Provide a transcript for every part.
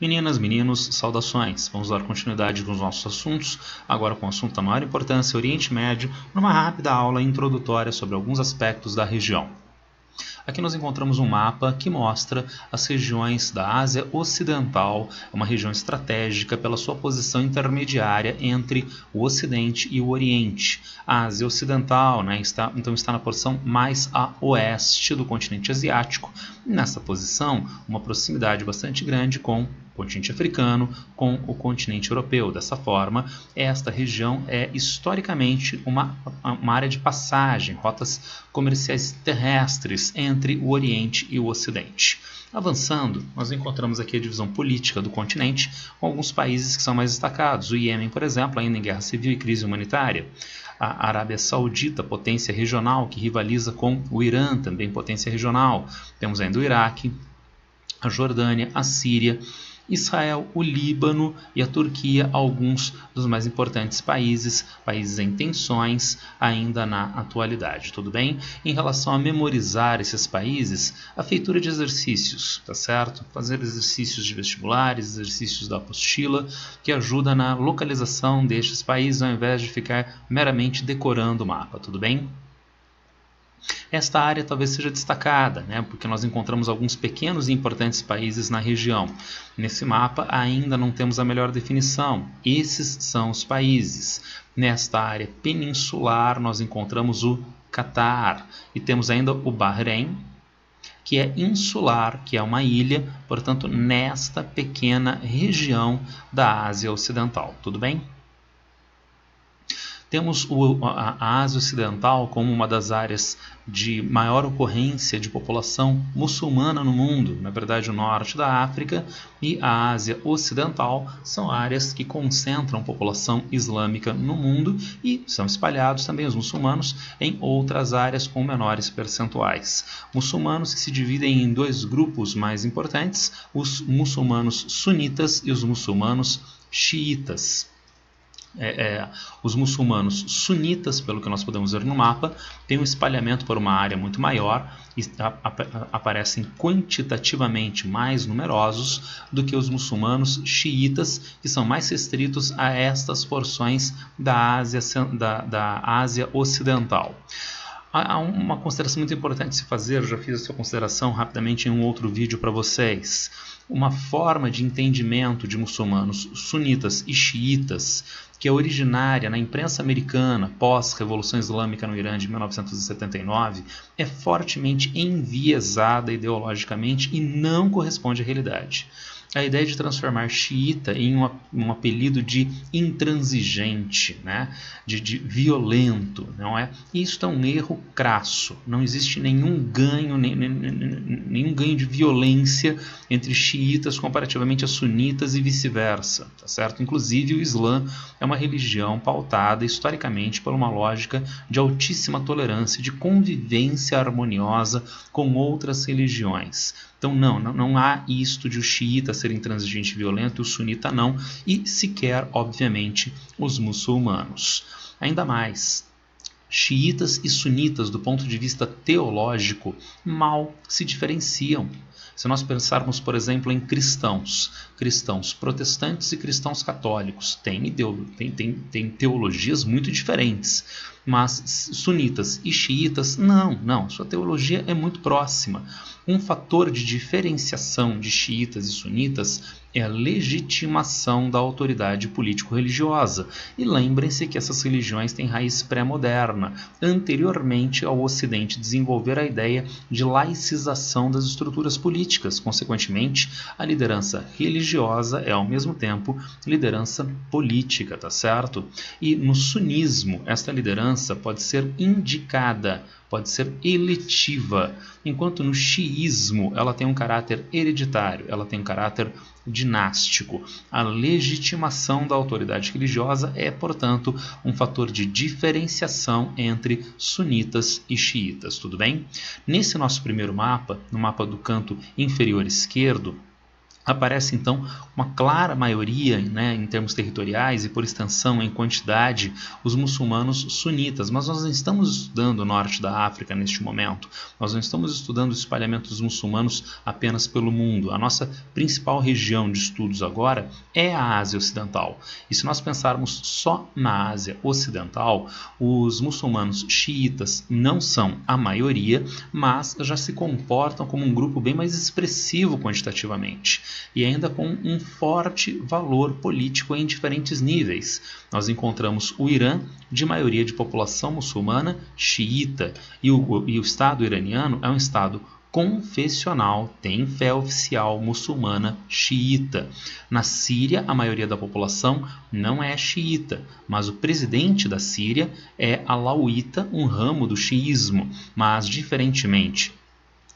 Meninas, meninos, saudações! Vamos dar continuidade com os nossos assuntos, agora com o assunto da maior importância, Oriente Médio, numa rápida aula introdutória sobre alguns aspectos da região. Aqui nós encontramos um mapa que mostra as regiões da Ásia Ocidental, uma região estratégica pela sua posição intermediária entre o Ocidente e o Oriente. A Ásia Ocidental, está na posição mais a oeste do continente asiático. Nessa posição, uma proximidade bastante grande com o continente africano, com o continente europeu. Dessa forma, esta região é historicamente uma área de passagem, rotas comerciais terrestres entre o Oriente e o Ocidente. Avançando, nós encontramos aqui a divisão política do continente, com alguns países que são mais destacados. O Iêmen, por exemplo, ainda em guerra civil e crise humanitária. A Arábia Saudita, potência regional, que rivaliza com o Irã, também potência regional. Temos ainda o Iraque, a Jordânia, a Síria, Israel, o Líbano e a Turquia, alguns dos mais importantes países em tensões ainda na atualidade, tudo bem? Em relação a memorizar esses países, a feitura de exercícios, tá certo? Fazer exercícios de vestibulares, exercícios da apostila, que ajuda na localização destes países ao invés de ficar meramente decorando o mapa, tudo bem? Esta área talvez seja destacada, porque nós encontramos alguns pequenos e importantes países na região. Nesse mapa ainda não temos a melhor definição. Esses são os países. Nesta área peninsular nós encontramos o Catar e temos ainda o Bahrein, que é insular, que é uma ilha, portanto, nesta pequena região da Ásia Ocidental. Tudo bem? Temos a Ásia Ocidental como uma das áreas de maior ocorrência de população muçulmana no mundo. Na verdade, o norte da África e a Ásia Ocidental são áreas que concentram população islâmica no mundo e são espalhados também os muçulmanos em outras áreas com menores percentuais. Muçulmanos que se dividem em dois grupos mais importantes, os muçulmanos sunitas e os muçulmanos xiitas. Os muçulmanos sunitas, pelo que nós podemos ver no mapa, têm um espalhamento por uma área muito maior e aparecem quantitativamente mais numerosos do que os muçulmanos xiitas, que são mais restritos a estas porções da Ásia Ocidental. Há uma consideração muito importante de se fazer, eu já fiz essa consideração rapidamente em um outro vídeo para vocês. Uma forma de entendimento de muçulmanos sunitas e xiitas, que é originária na imprensa americana pós-Revolução Islâmica no Irã de 1979, é fortemente enviesada ideologicamente e não corresponde à realidade. A ideia de transformar xiita em um apelido de intransigente, de violento, não é? Isso é um erro crasso. Não existe nenhum ganho de violência entre xiitas comparativamente a sunitas e vice-versa, tá certo? Inclusive o Islã é uma religião pautada historicamente por uma lógica de altíssima tolerância, de convivência harmoniosa com outras religiões. Então não há isto de o xiita ser intransigente e violento e o sunita não, e sequer, obviamente, os muçulmanos. Ainda mais, xiitas e sunitas, do ponto de vista teológico, mal se diferenciam. Se nós pensarmos, por exemplo, em cristãos protestantes e cristãos católicos, têm teologias muito diferentes, mas sunitas e xiitas, não, sua teologia é muito próxima. Um fator de diferenciação de xiitas e sunitas é a legitimação da autoridade político-religiosa. E lembrem-se que essas religiões têm raiz pré-moderna, anteriormente ao Ocidente desenvolver a ideia de laicização das estruturas políticas. Consequentemente, a liderança religiosa é, ao mesmo tempo, liderança política, tá certo? E no sunismo, esta liderança pode ser indicada, pode ser eletiva, enquanto no xiismo ela tem um caráter hereditário, ela tem um caráter dinástico. A legitimação da autoridade religiosa é, portanto, um fator de diferenciação entre sunitas e xiitas, tudo bem? Nesse nosso primeiro mapa, no mapa do canto inferior esquerdo, aparece então uma clara maioria, né, em termos territoriais e por extensão em quantidade, os muçulmanos sunitas. Mas nós não estamos estudando o norte da África neste momento, nós não estamos estudando o espalhamento dos muçulmanos apenas pelo mundo. A nossa principal região de estudos agora é a Ásia Ocidental. E se nós pensarmos só na Ásia Ocidental, os muçulmanos xiitas não são a maioria, mas já se comportam como um grupo bem mais expressivo quantitativamente e ainda com um forte valor político em diferentes níveis. Nós encontramos o Irã, de maioria de população muçulmana xiita, e o Estado iraniano é um Estado confessional, tem fé oficial muçulmana xiita. Na Síria, a maioria da população não é xiita, mas o presidente da Síria é alauíta, um ramo do xiismo, mas diferentemente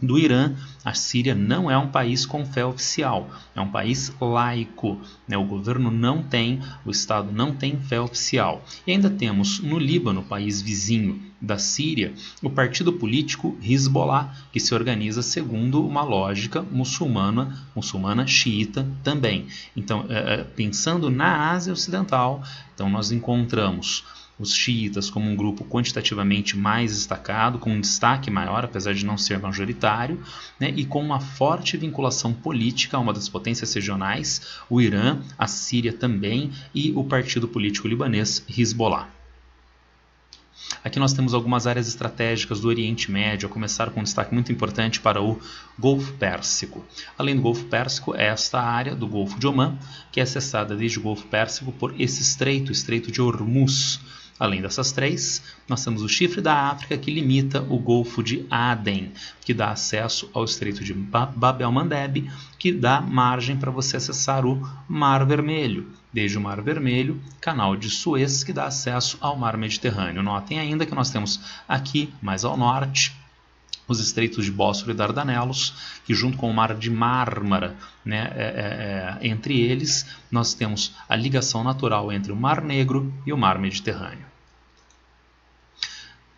do Irã, a Síria não é um país com fé oficial, é um país laico, né? O governo não tem, o Estado não tem fé oficial. E ainda temos no Líbano, país vizinho da Síria, o partido político Hezbollah, que se organiza segundo uma lógica muçulmana xiita também. Então, pensando na Ásia Ocidental, então nós encontramos os xiitas como um grupo quantitativamente mais destacado, com um destaque maior, apesar de não ser majoritário, né, e com uma forte vinculação política a uma das potências regionais, o Irã, a Síria também, e o partido político libanês Hezbollah. Aqui nós temos algumas áreas estratégicas do Oriente Médio, a começar com um destaque muito importante para o Golfo Pérsico. Além do Golfo Pérsico, é esta área do Golfo de Omã, que é acessada desde o Golfo Pérsico por esse estreito, o Estreito de Hormuz. Além dessas três, nós temos o Chifre da África, que limita o Golfo de Aden, que dá acesso ao Estreito de Bab el-Mandeb, que dá margem para você acessar o Mar Vermelho. Desde o Mar Vermelho, Canal de Suez, que dá acesso ao Mar Mediterrâneo. Notem ainda que nós temos aqui, mais ao norte, os estreitos de Bósforo e Dardanelos, que junto com o Mar de Mármara, né, entre eles, nós temos a ligação natural entre o Mar Negro e o Mar Mediterrâneo.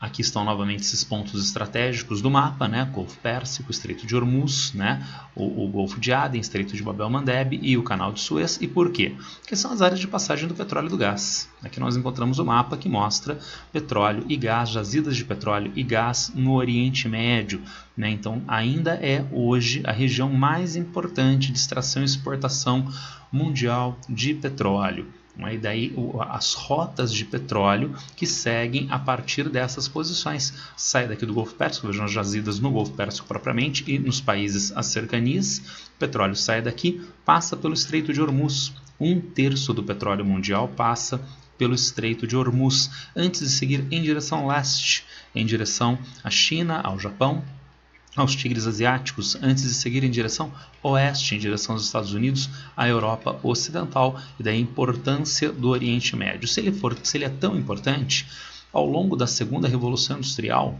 Aqui estão novamente esses pontos estratégicos do mapa, né? Golfo Pérsico, Estreito de Hormuz, né? o Golfo de Aden, Estreito de Bab el-Mandeb e o Canal de Suez. E por quê? Porque são as áreas de passagem do petróleo e do gás. Aqui nós encontramos o mapa que mostra petróleo e gás, jazidas de petróleo e gás no Oriente Médio, né? Então ainda é hoje a região mais importante de extração e exportação mundial de petróleo. E daí as rotas de petróleo que seguem a partir dessas posições. Sai daqui do Golfo Pérsico, vejam as jazidas no Golfo Pérsico propriamente e nos países as cercanias. O petróleo sai daqui, passa pelo Estreito de Hormuz. 1/3 do petróleo mundial passa pelo Estreito de Hormuz, antes de seguir em direção leste, em direção à China, ao Japão, aos tigres asiáticos, antes de seguir em direção oeste, em direção aos Estados Unidos, à Europa Ocidental, e da importância do Oriente Médio. Se ele é tão importante, ao longo da segunda Revolução Industrial,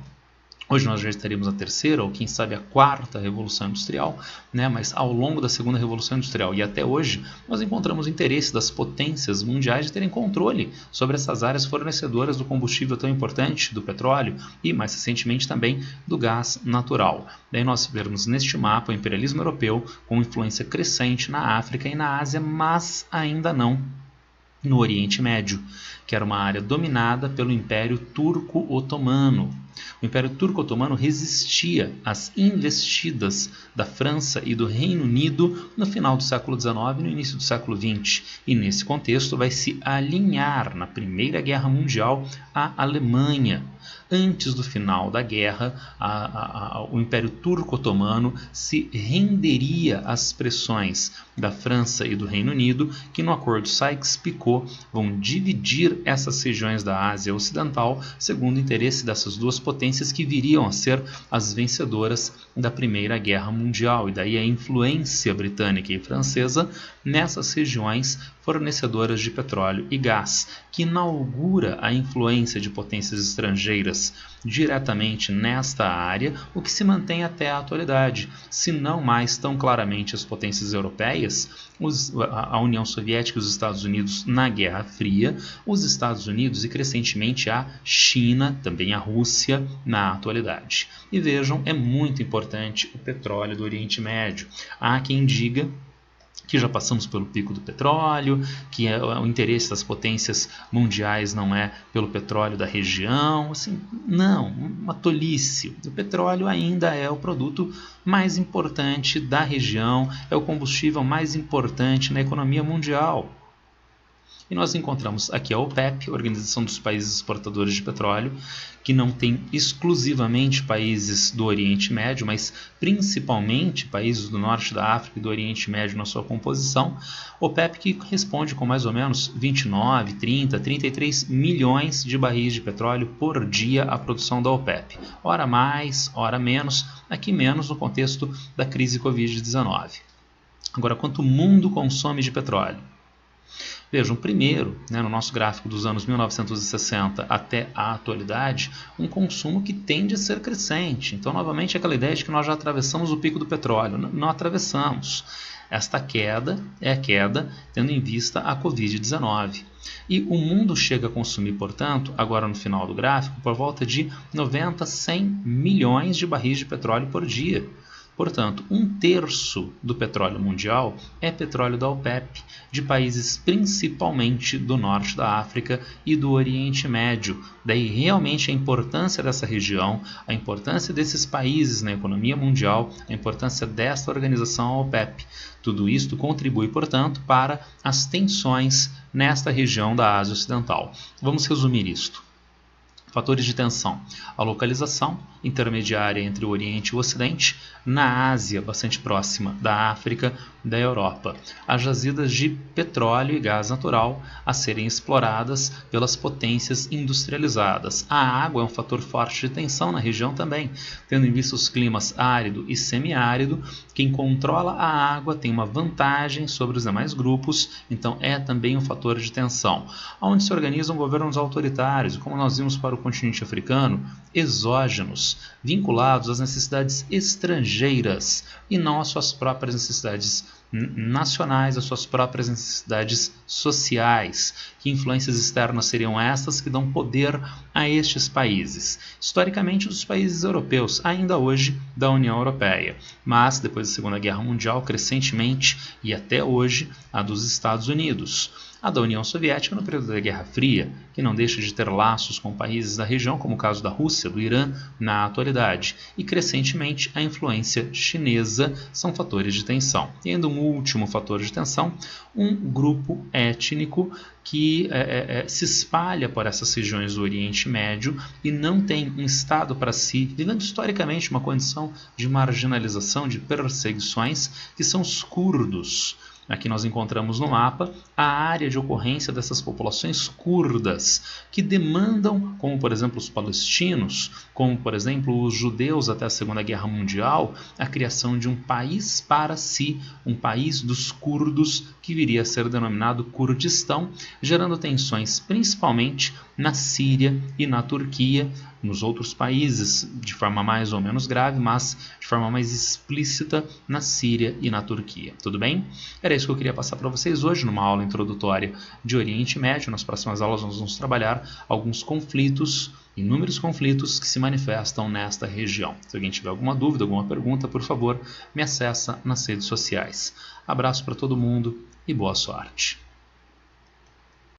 hoje nós já estaríamos na terceira, ou quem sabe a quarta Revolução Industrial, né? Mas ao longo da segunda Revolução Industrial e até hoje, nós encontramos o interesse das potências mundiais de terem controle sobre essas áreas fornecedoras do combustível tão importante, do petróleo e, mais recentemente, também do gás natural. Daí nós vemos neste mapa o imperialismo europeu com influência crescente na África e na Ásia, mas ainda não no Oriente Médio, que era uma área dominada pelo Império Turco-Otomano. O Império Turco-Otomano resistia às investidas da França e do Reino Unido no final do século XIX e no início do século XX, e nesse contexto vai se alinhar na Primeira Guerra Mundial à Alemanha. Antes do final da guerra, o Império Turco-Otomano se renderia às pressões da França e do Reino Unido, que no Acordo Sykes-Picot vão dividir essas regiões da Ásia Ocidental segundo o interesse dessas duas potências que viriam a ser as vencedoras da Primeira Guerra Mundial, e daí a influência britânica e francesa nessas regiões fornecedoras de petróleo e gás, que inaugura a influência de potências estrangeiras diretamente nesta área, o que se mantém até a atualidade, se não mais tão claramente as potências europeias, a União Soviética e os Estados Unidos na Guerra Fria, os Estados Unidos e crescentemente a China, também a Rússia na atualidade. E vejam, é muito importante o petróleo do Oriente Médio. Há quem diga que já passamos pelo pico do petróleo, que o interesse das potências mundiais não é pelo petróleo da região, assim, não, uma tolice. O petróleo ainda é o produto mais importante da região, é o combustível mais importante na economia mundial. E nós encontramos aqui a OPEP, a Organização dos Países Exportadores de Petróleo, que não tem exclusivamente países do Oriente Médio, mas principalmente países do Norte da África e do Oriente Médio na sua composição. OPEP que responde com mais ou menos 29, 30, 33 milhões de barris de petróleo por dia à produção da OPEP. Ora mais, ora menos, aqui menos no contexto da crise Covid-19. Agora, quanto o mundo consome de petróleo? Vejam, primeiro, no nosso gráfico dos anos 1960 até a atualidade, um consumo que tende a ser crescente. Então, novamente, aquela ideia de que nós já atravessamos o pico do petróleo. Não atravessamos. Esta queda é a queda tendo em vista a Covid-19. E o mundo chega a consumir, portanto, agora no final do gráfico, por volta de 90 a 100 milhões de barris de petróleo por dia. Portanto, 1/3 do petróleo mundial é petróleo da OPEP, de países principalmente do norte da África e do Oriente Médio. Daí realmente a importância dessa região, a importância desses países na economia mundial, a importância desta organização, a OPEP. Tudo isto contribui, portanto, para as tensões nesta região da Ásia Ocidental. Vamos resumir isto. Fatores de tensão: a localização intermediária entre o Oriente e o Ocidente, na Ásia, bastante próxima da África, da Europa. As jazidas de petróleo e gás natural a serem exploradas pelas potências industrializadas. A água é um fator forte de tensão na região também, tendo em vista os climas árido e semiárido. Quem controla a água tem uma vantagem sobre os demais grupos, então é também um fator de tensão. Onde se organizam governos autoritários, como nós vimos para o continente africano, exógenos, vinculados às necessidades estrangeiras e não às suas próprias necessidades nacionais, às suas próprias necessidades sociais. Que influências externas seriam estas que dão poder a estes países? Historicamente, dos países europeus, ainda hoje da União Europeia, mas depois da Segunda Guerra Mundial, crescentemente e até hoje, a dos Estados Unidos. A da União Soviética no período da Guerra Fria, que não deixa de ter laços com países da região, como o caso da Rússia, do Irã, na atualidade. E crescentemente a influência chinesa são fatores de tensão. E ainda um último fator de tensão, um grupo étnico que se espalha por essas regiões do Oriente Médio e não tem um Estado para si, vivendo historicamente uma condição de marginalização, de perseguições, que são os curdos. Aqui nós encontramos no mapa a área de ocorrência dessas populações curdas, que demandam, como por exemplo os palestinos, como por exemplo os judeus até a Segunda Guerra Mundial, a criação de um país para si, um país dos curdos, que viria a ser denominado Kurdistão, gerando tensões principalmente na Síria e na Turquia, nos outros países de forma mais ou menos grave, mas de forma mais explícita na Síria e na Turquia. Tudo bem? Era isso que eu queria passar para vocês hoje numa aula introdutória de Oriente Médio. Nas próximas aulas nós vamos trabalhar alguns conflitos, inúmeros conflitos que se manifestam nesta região. Se alguém tiver alguma dúvida, alguma pergunta, por favor, me acessa nas redes sociais. Abraço para todo mundo e boa sorte.